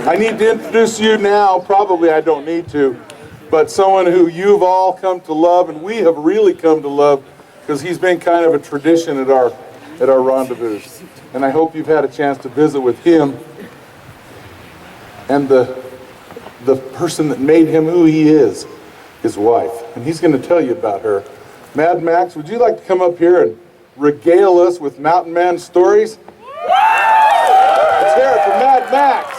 I need to introduce you now. Probably I don't need to, but someone who you've all come to love, and we have really come to love, because he's been kind of a tradition at our rendezvous. And I hope you've had a chance to visit with him and the person that made him who he is, his wife. And he's going to tell you about her. Mad Max, would you like to come up here and regale us with mountain man stories? Let's hear it for Mad Max.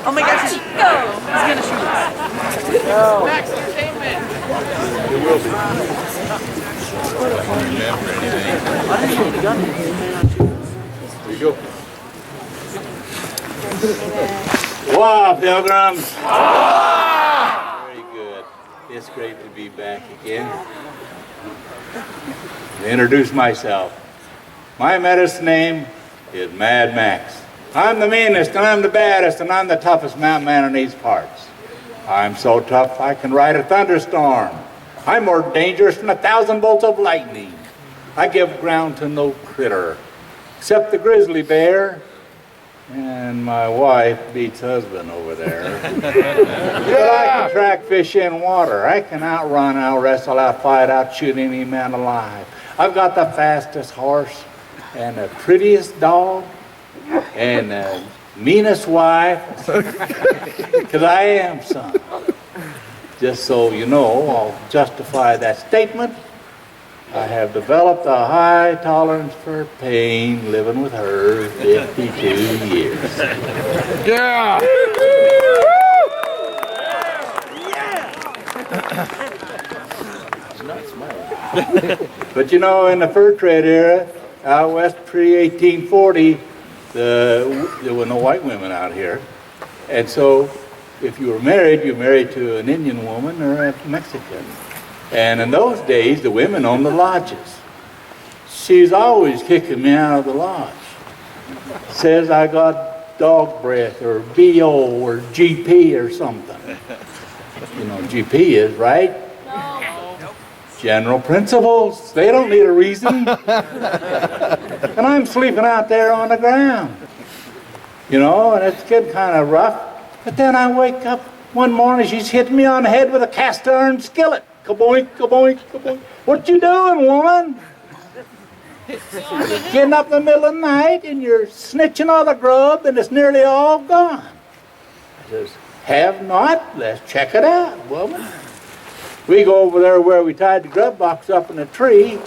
Oh my gosh, Chico! He's gonna shoot us. Max Entertainment! It will be. I didn't shoot the gun. There you go. Wow, pilgrims! Very good. It's great to be back again. To introduce myself. My medicine name is Mad Max. I'm the meanest, and I'm the baddest, and I'm the toughest mountain man in these parts. I'm so tough I can ride a thunderstorm. I'm more dangerous than 1,000 bolts of lightning. I give ground to no critter, except the grizzly bear, and my wife beats husband over there. But I can track fish in water. I can outrun, out-wrestle, out-fight, out-shoot any man alive. I've got the fastest horse, and the prettiest dog, and the meanest wife, because I am, son. Just so you know, I'll justify that statement. I have developed a high tolerance for pain living with her 52 years. Yeah! But you know, in the fur trade era, out west pre-1840, there were no white women out here. And so if you were married to an Indian woman or a Mexican. And in those days, the women owned the lodges. She's always kicking me out of the lodge. Says I got dog breath or BO or GP or something. You know, GP is, right? No. General principles. They don't need a reason. And I'm sleeping out there on the ground. You know, and it's getting kind of rough. But then I wake up one morning, she's hitting me on the head with a cast iron skillet. Kaboink, kaboink, kaboink. What you doing, woman? Getting up in the middle of the night and you're snitching all the grub and it's nearly all gone. I says, have not? Let's check it out, woman. We go over there where we tied the grub box up in a tree,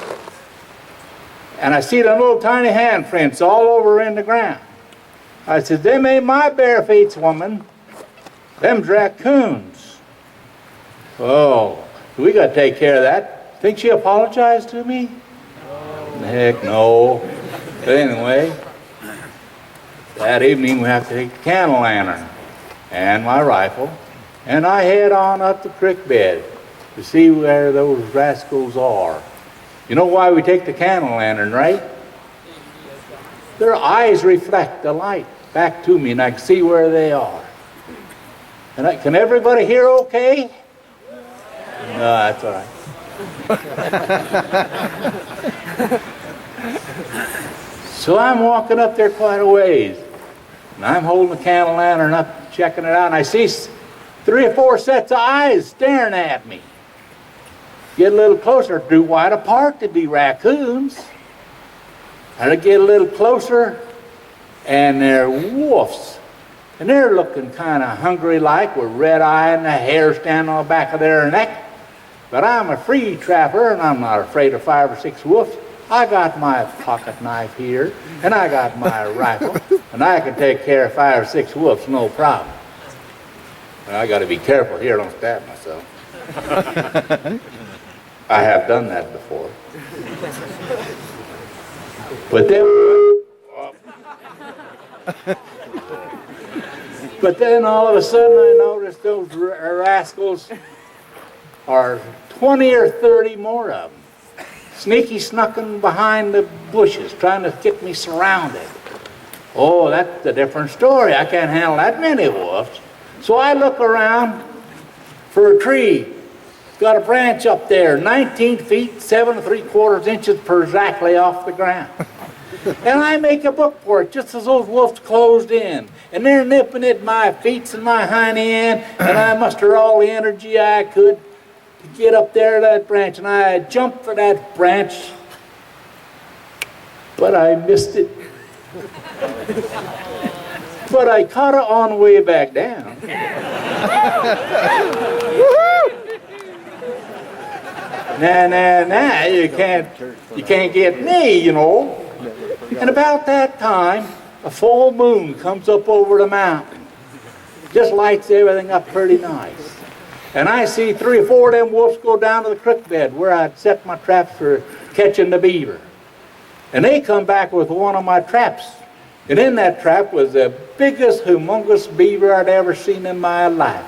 and I see them little tiny handprints all over in the ground. I said, them ain't my bare feet, woman. Them's raccoons. Oh, we got to take care of that. Think she apologized to me? Heck no. But anyway, that evening we have to take the candle lantern and my rifle, and I head on up the creek bed to see where those rascals are. You know why we take the candle lantern, right? Their eyes reflect the light back to me, and I can see where they are. And can everybody hear okay? No, that's all right. So I'm walking up there quite a ways, and I'm holding the candle lantern up, checking it out, and I see 3 or 4 sets of eyes staring at me. Get a little closer, too wide apart to be raccoons. And I get a little closer, and they're wolves. And they're looking kind of hungry-like with red eye and the hair standing on the back of their neck. But I'm a free trapper, and I'm not afraid of 5 or 6 wolves. I got my pocket knife here, and I got my rifle, and I can take care of 5 or 6 wolves, no problem. But I got to be careful here, don't stab myself. I have done that before. But then all of a sudden I noticed those rascals are 20 or 30 more of them. Sneaky snucking behind the bushes, trying to get me surrounded. Oh, that's a different story. I can't handle that many wolves. So I look around for a tree got a branch up there, 19 feet, 7 3/4 inches exactly off the ground. And I make a book for it just as those wolves closed in. And they're nipping at my feet and my hiney end, and I muster all the energy I could to get up there to that branch. And I jumped for that branch, but I missed it. But I caught it on the way back down. Nah, you can't get me, you know. And about that time, a full moon comes up over the mountain. Just lights everything up pretty nice. And I see 3 or 4 of them wolves go down to the creek bed where I'd set my traps for catching the beaver. And they come back with one of my traps. And in that trap was the biggest, humongous beaver I'd ever seen in my life.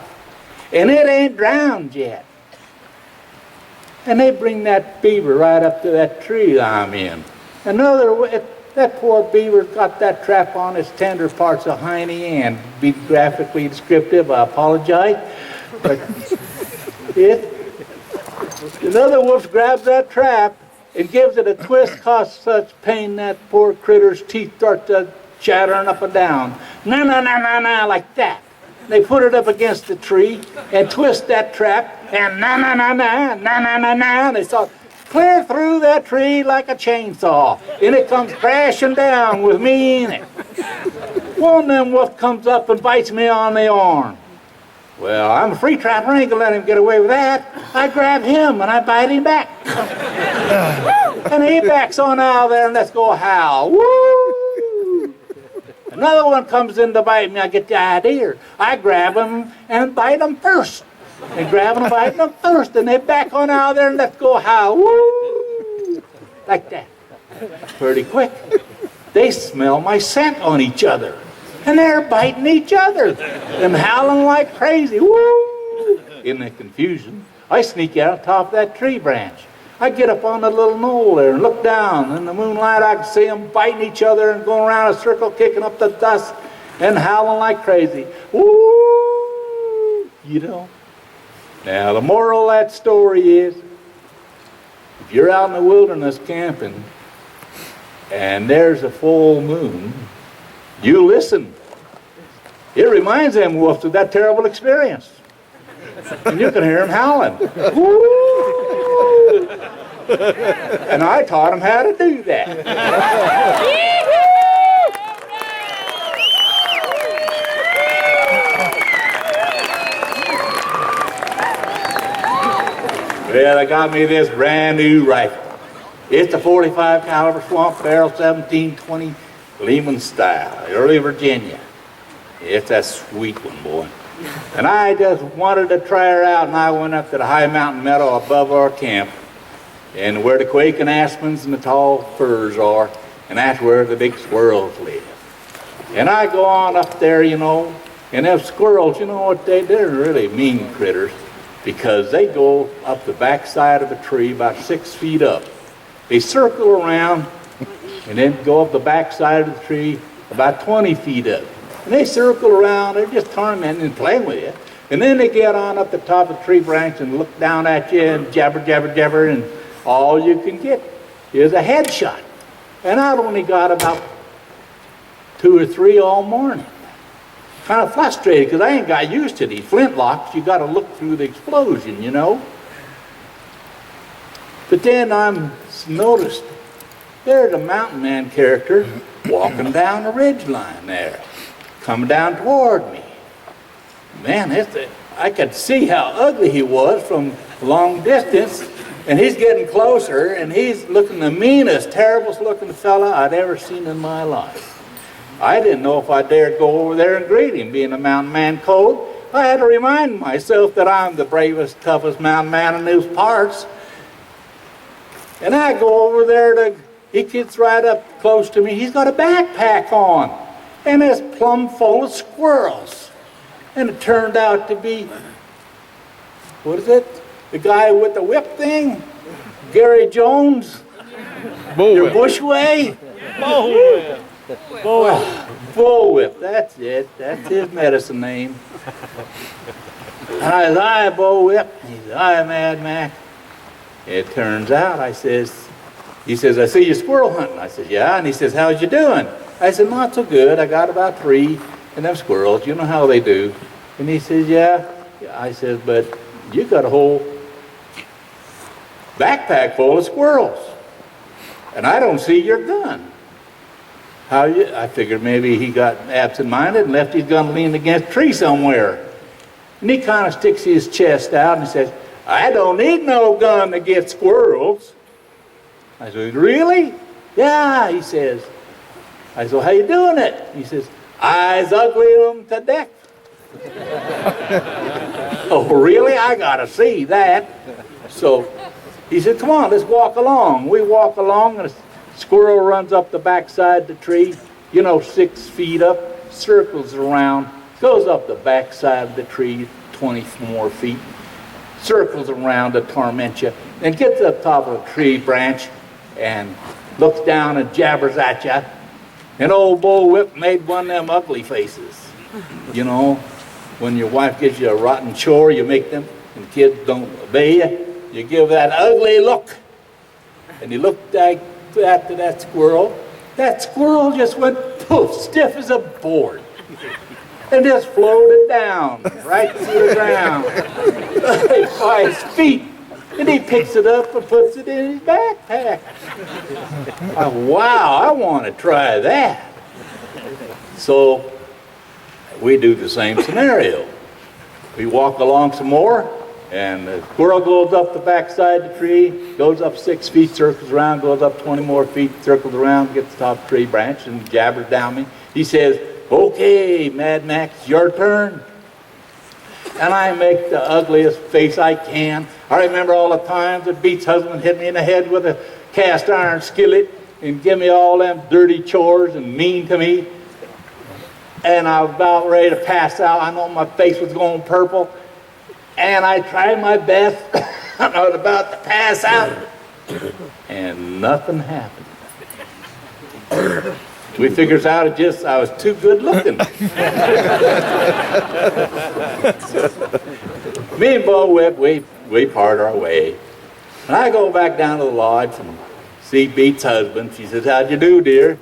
And it ain't drowned yet. And they bring that beaver right up to that tree I'm in. That poor beaver got that trap on its tender parts of hiney end. Be graphically descriptive, I apologize. But another wolf grabs that trap and gives it a twist, caused such pain that poor critter's teeth start to chattering up and down. Na, like that. They put it up against the tree and twist that trap, and na, they saw clear through that tree like a chainsaw, and it comes crashing down with me in it. One of them wolf comes up and bites me on the arm. Well, I'm a free trapper, I ain't gonna let him get away with that. I grab him and I bite him back. And he backs on out there and let's go howl. Woo! Another one comes in to bite me, I get the idea. I grab him and bite him first. And grab him and bite him first, and they back on out there and let's go howl. Woo! Like that. Pretty quick. They smell my scent on each other. And they're biting each other and howling like crazy. Woo! In the confusion, I sneak out on top of that tree branch. I get up on the little knoll there and look down. In the moonlight, I can see them biting each other and going around a circle, kicking up the dust and howling like crazy. Woo! You know. Now, the moral of that story is, if you're out in the wilderness camping and there's a full moon, you listen. It reminds them wolves of that terrible experience. And you can hear them howling. Woo! And I taught them how to do that. Well, they got me this brand new rifle. It's a 45 caliber swamp barrel 1720 Lehman style, early Virginia. It's a sweet one, boy. And I just wanted to try her out, and I went up to the high mountain meadow above our camp, and where the quaking aspens and the tall firs are, and that's where the big squirrels live. And I go on up there, you know, and them squirrels, you know what they're really mean critters, because they go up the backside of a tree about 6 feet up. They circle around and then go up the backside of the tree about 20 feet up. And they circle around, they're just tormenting and playing with you. And then they get on up the top of the tree branch and look down at you and jabber, and all you can get is a headshot. And I've only got about 2 or 3 all morning. Kind of frustrated because I ain't got used to these flintlocks. You got to look through the explosion, you know. But then I'm noticed there's a mountain man character walking down the ridge line there, coming down toward me. Man, I could see how ugly he was from a long distance, and he's getting closer, and he's looking the meanest, terriblest looking fella I'd ever seen in my life. I didn't know if I dared go over there and greet him, being a mountain man code. I had to remind myself that I'm the bravest, toughest mountain man in those parts. And I go over there he gets right up close to me. He's got a backpack on, and it's plumb full of squirrels. And it turned out to be, what is it? The guy with the whip thing? Gary Jones? Your Bushway? Bullwhip. Bullwhip, that's it. That's his medicine name. And I said, "Hi, Bo Whip." He said, "Hi, Mad Max." It turns out, he says, "I see you squirrel hunting." I said, "Yeah." And he says, "How's you doing?" I said, "Not so good. I got about 3, and them squirrels, you know how they do." And he says, "Yeah." I said, "But you got a whole backpack full of squirrels, and I don't see your gun. How you?" I figured maybe he got absent-minded and left his gun leaning against a tree somewhere. And he kind of sticks his chest out and he says, "I don't need no gun to get squirrels." I said, "Really?" "Yeah," he says. I said, "Well, how you doing it?" He says, "I's ugly them to death." "Oh, really? I gotta see that." So he said, "Come on, let's walk along." We walk along, and a squirrel runs up the backside of the tree, 6 feet up, circles around, goes up the backside of the tree 20 more feet, circles around to torment you, and gets up top of a tree branch and looks down and jabbers at you. And old Bull Whip made one of them ugly faces. When your wife gives you a rotten chore, you make them, and kids don't obey you, you give that ugly look. And he looked after that squirrel. That squirrel just went poof, stiff as a board, and just floated down right to the ground by his feet. And he picks it up and puts it in his backpack. Wow, I want to try that. So we do the same scenario. We walk along some more, and the squirrel goes up the backside of the tree, goes up 6 feet, circles around, goes up 20 more feet, circles around, gets the top of the tree branch, and jabbers down me. He says, "Okay, Mad Max, your turn." And I make the ugliest face I can. I remember all the times that Beats' husband hit me in the head with a cast iron skillet and give me all them dirty chores and mean to me. And I was about ready to pass out. I know my face was going purple. And I tried my best. I was about to pass out. And nothing happened. We figures out I was too good looking. Me and Bo Whip, we part our way. And I go back down to the lodge and see Beats' husband. She says, "How'd you do, dear?"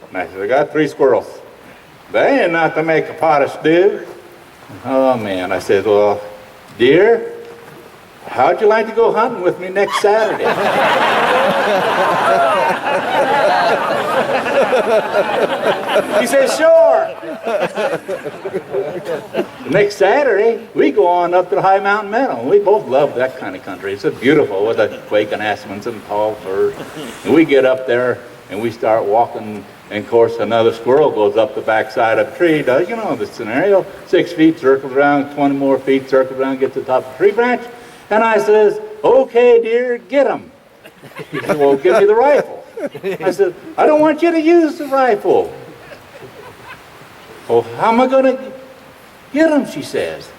And I said, "I got 3 squirrels. They ain't enough to make a pot of stew." "Oh, man." I said, "Well, dear, how'd you like to go hunting with me next Saturday?" He said, "Sure." Next Saturday, we go on up to the High Mountain Meadow. We both love that kind of country. It's so beautiful with the quaking aspens and tall firs. And we get up there and we start walking. And of course, another squirrel goes up the backside of a tree. Does the scenario? 6 feet, circles around, 20 more feet, circles around, gets to the top of the tree branch. And I says, "Okay, dear, get him." He said, "Well, give me the rifle." I said, "I don't want you to use the rifle." "Well, how am I going to get him?" she says.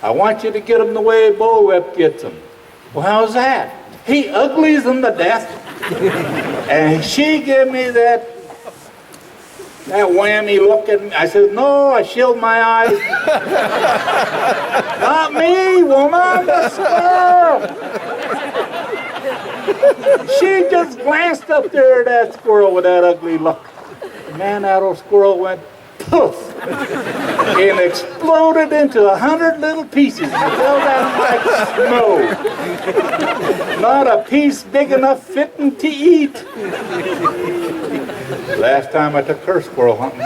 "I want you to get him the way Bull Whip gets him." "Well, how's that?" "He uglies them to death." And she gave me that whammy look at me. I said, "No," I shield my eyes. "Not me, woman, the squirrel." She just glanced up there at that squirrel with that ugly look. Man, that old squirrel went poof and exploded into 100 little pieces and fell down like snow. Not a piece big enough fitting to eat. Last time I took her squirrel hunting.